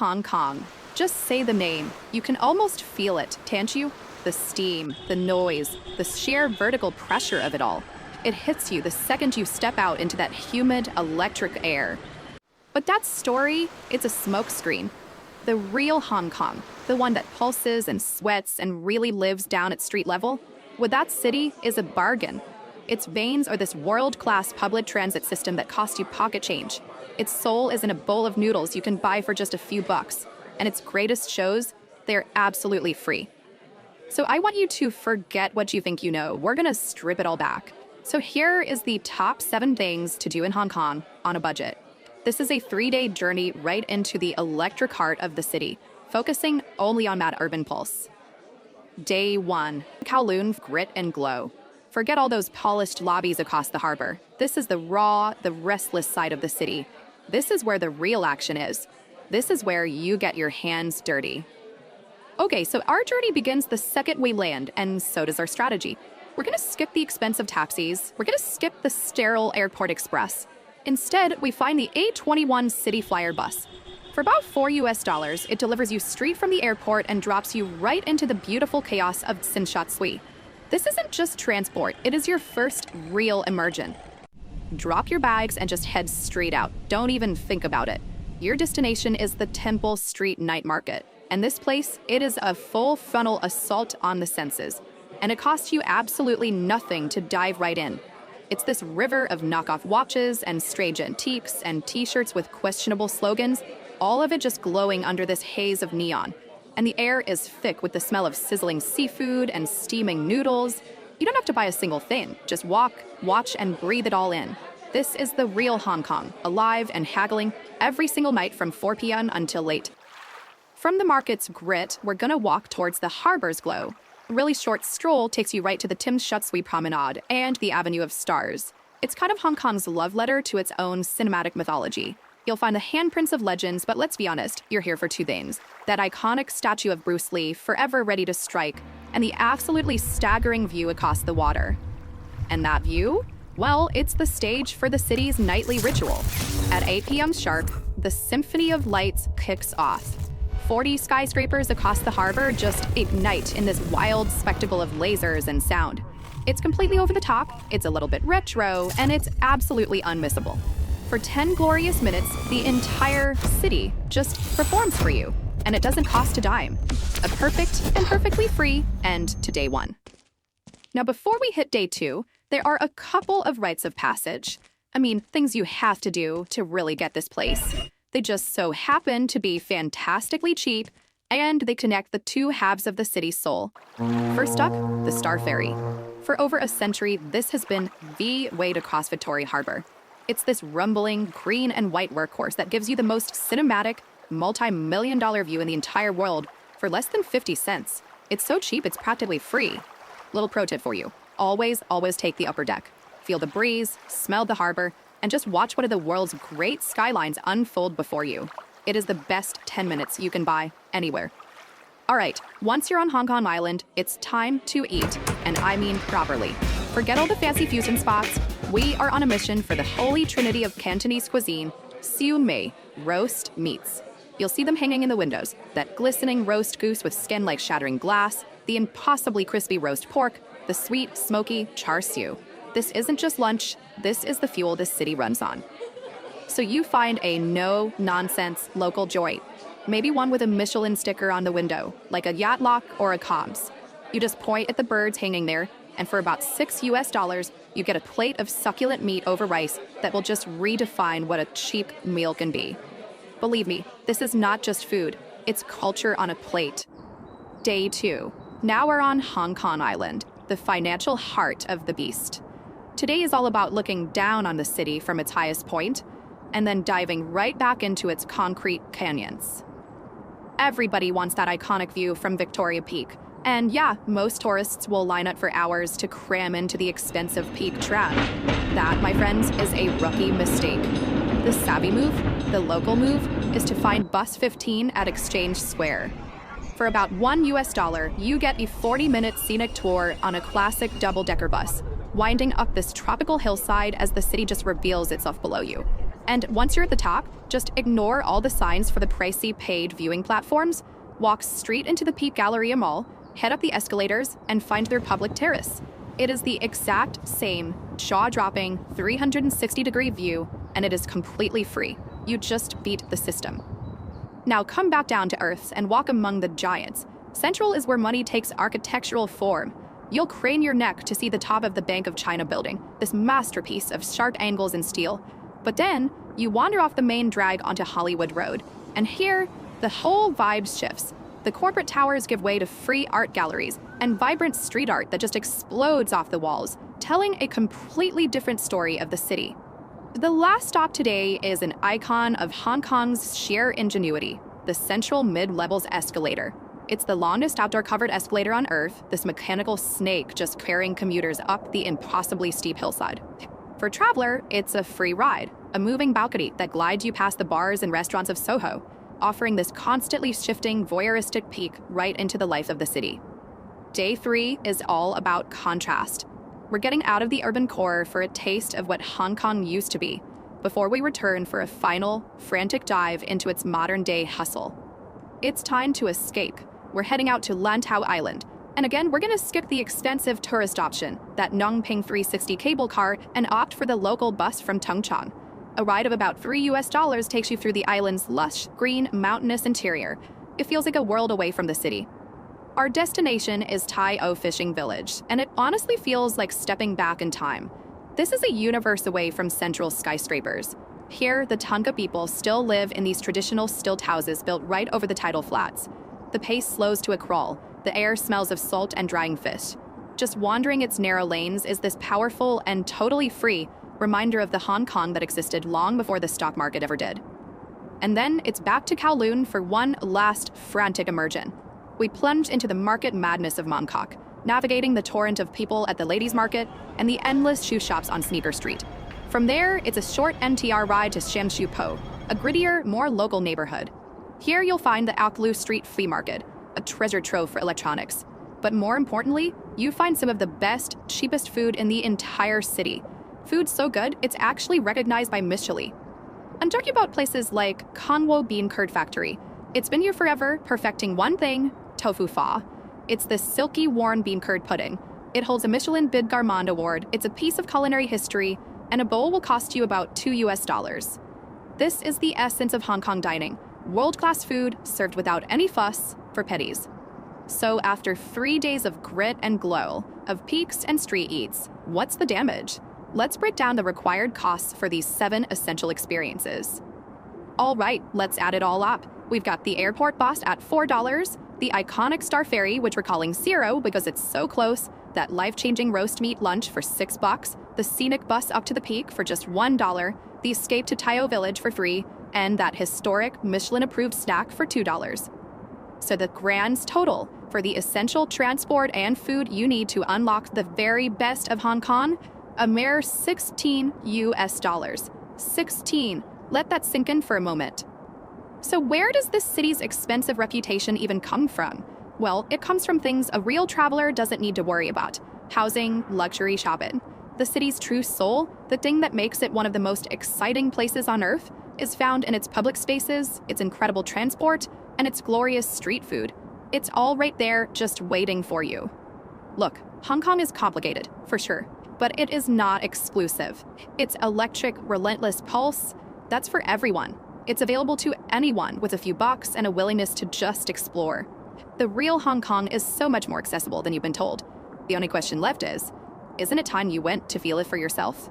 Hong Kong. Just say the name. You can almost feel it, can't you? The steam, the noise, the sheer vertical pressure of it all. It hits you the second you step out into that humid, electric air. But that story, it's a smokescreen. The real Hong Kong, the one that pulses and sweats and really lives down at street level, well, that city is a bargain. Its veins are this world-class public transit system that costs you pocket change. Its soul is in a bowl of noodles you can buy for just a few bucks. And its greatest shows, they're absolutely free. So I want you to forget what you think you know. We're gonna strip it all back. So here is the top 7 things to do in Hong Kong on a budget. This is a 3-day journey right into the electric heart of the city, focusing only on that urban pulse. Day 1, Kowloon grit and glow. Forget all those polished lobbies across the harbor. This is the raw, the restless side of the city. This is where the real action is. This is where you get your hands dirty. Okay, so our journey begins the second we land, and so does our strategy. We're gonna skip the expensive taxis. We're gonna skip the sterile airport express. Instead, we find the A21 City Flyer bus. For about $4, it delivers you straight from the airport and drops you right into the beautiful chaos of Tsim Sha Tsui. This isn't just transport, it is your first real immersion. Drop your bags and just head straight out. Don't even think about it. Your destination is the Temple Street Night Market. And this place, it is a full-frontal assault on the senses. And it costs you absolutely nothing to dive right in. It's this river of knockoff watches and strange antiques and t-shirts with questionable slogans, all of it just glowing under this haze of neon. And the air is thick with the smell of sizzling seafood and steaming noodles. You don't have to buy a single thing. Just walk, watch, and breathe it all in. This is the real Hong Kong, alive and haggling every single night from 4 p.m. until late. From the market's grit, we're gonna walk towards the harbor's glow. A really short stroll takes you right to the Tsim Sha Tsui Promenade and the Avenue of Stars. It's kind of Hong Kong's love letter to its own cinematic mythology. You'll find the handprints of legends, but let's be honest, you're here for 2 things. That iconic statue of Bruce Lee, forever ready to strike, and the absolutely staggering view across the water. And that view? Well, it's the stage for the city's nightly ritual. At 8 p.m. sharp, the Symphony of Lights kicks off. 40 skyscrapers across the harbor just ignite in this wild spectacle of lasers and sound. It's completely over the top, it's a little bit retro, and it's absolutely unmissable. For 10 glorious minutes, the entire city just performs for you, and it doesn't cost a dime. A perfect and perfectly free end to day 1. Now, before we hit day 2, there are a couple of rites of passage. I mean, things you have to do to really get this place. They just so happen to be fantastically cheap, and they connect the 2 halves of the city's soul. First up, the Star Ferry. For over a century, this has been the way to cross Victoria Harbor. It's this rumbling green and white workhorse that gives you the most cinematic, multi-million-dollar view in the entire world for less than 50 cents. It's so cheap, it's practically free. Little pro tip for you. Always take the upper deck. Feel the breeze, smell the harbor, and just watch one of the world's great skylines unfold before you. It is the best 10 minutes you can buy anywhere. All right, once you're on Hong Kong Island, it's time to eat, and I mean properly. Forget all the fancy fusion spots. We are on a mission for the holy trinity of Cantonese cuisine, siu mei, roast meats. You'll see them hanging in the windows, that glistening roast goose with skin like shattering glass, the impossibly crispy roast pork, the sweet, smoky char siu. This isn't just lunch, this is the fuel this city runs on. So you find a no-nonsense local joint, maybe one with a Michelin sticker on the window, like a Yacht Lock or a Cobb's. You just point at the birds hanging there, and for about $6, you get a plate of succulent meat over rice that will just redefine what a cheap meal can be. Believe me, this is not just food, it's culture on a plate. Day 2. Now we're on Hong Kong Island, the financial heart of the beast. Today is all about looking down on the city from its highest point, and then diving right back into its concrete canyons. Everybody wants that iconic view from Victoria Peak. And yeah, most tourists will line up for hours to cram into the expensive Peak tram. That, my friends, is a rookie mistake. The savvy move, the local move, is to find Bus 15 at Exchange Square. For about $1, you get a 40-minute scenic tour on a classic double-decker bus, winding up this tropical hillside as the city just reveals itself below you. And once you're at the top, just ignore all the signs for the pricey paid viewing platforms, walk straight into the Peak Galleria Mall, head up the escalators, and find their public terrace. It is the exact same jaw-dropping 360-degree view, and it is completely free. You just beat the system. Now come back down to Earth and walk among the giants. Central is where money takes architectural form. You'll crane your neck to see the top of the Bank of China building, this masterpiece of sharp angles and steel. But then, you wander off the main drag onto Hollywood Road, and here, the whole vibe shifts. The corporate towers give way to free art galleries and vibrant street art that just explodes off the walls, telling a completely different story of the city. The last stop today is an icon of Hong Kong's sheer ingenuity, the Central Mid-Levels escalator. It's the longest outdoor covered escalator on Earth, this mechanical snake just carrying commuters up the impossibly steep hillside. For a traveler, it's a free ride, a moving balcony that glides you past the bars and restaurants of Soho, offering this constantly shifting voyeuristic peek right into the life of the city. Day 3 is all about contrast. We're getting out of the urban core for a taste of what Hong Kong used to be, before we return for a final, frantic dive into its modern-day hustle. It's time to escape. We're heading out to Lantau Island, and again, we're gonna skip the expensive tourist option, that Nongping 360 cable car, and opt for the local bus from Tongchang. A ride of about $3 takes you through the island's lush, green, mountainous interior. It feels like a world away from the city. Our destination is Tai O Fishing Village, and it honestly feels like stepping back in time. This is a universe away from central skyscrapers. Here, the Tanka people still live in these traditional stilt houses built right over the tidal flats. The pace slows to a crawl. The air smells of salt and drying fish. Just wandering its narrow lanes is this powerful and totally free reminder of the Hong Kong that existed long before the stock market ever did. And then it's back to Kowloon for one last frantic immersion. We plunge into the market madness of Mongkok, navigating the torrent of people at the ladies' market and the endless shoe shops on Sneaker Street. From there, it's a short MTR ride to Shamshu Po, a grittier, more local neighborhood. Here you'll find the Kowloon Street Flea Market, a treasure trove for electronics. But more importantly, you find some of the best, cheapest food in the entire city. Food so good, it's actually recognized by Michelin. I'm talking about places like Kangwo Bean Curd Factory. It's been here forever, perfecting one thing, tofu pho. It's this silky, worn bean curd pudding. It holds a Michelin Bid Gourmand award, it's a piece of culinary history, and a bowl will cost you about $2. This is the essence of Hong Kong dining. World-class food served without any fuss for pennies. So after 3 days of grit and glow, of peaks and street eats, what's the damage? Let's break down the required costs for these 7 essential experiences. All right, let's add it all up. We've got the airport bus at $4, the iconic Star Ferry, which we're calling Zero because it's so close, that life-changing roast meat lunch for $6, the scenic bus up to the peak for just $1, the escape to Tai O Village for free, and that historic Michelin-approved snack for $2. So the grand total for the essential transport and food you need to unlock the very best of Hong Kong, a mere $16. 16. Let that sink in for a moment. So where does this city's expensive reputation even come from? Well, it comes from things a real traveler doesn't need to worry about. Housing, luxury shopping. The city's true soul, the thing that makes it one of the most exciting places on Earth, is found in its public spaces, its incredible transport, and its glorious street food. It's all right there, just waiting for you. Look, Hong Kong is complicated, for sure, but it is not exclusive. Its electric, relentless pulse, that's for everyone. It's available to anyone with a few bucks and a willingness to just explore. The real Hong Kong is so much more accessible than you've been told. The only question left is, isn't it time you went to feel it for yourself?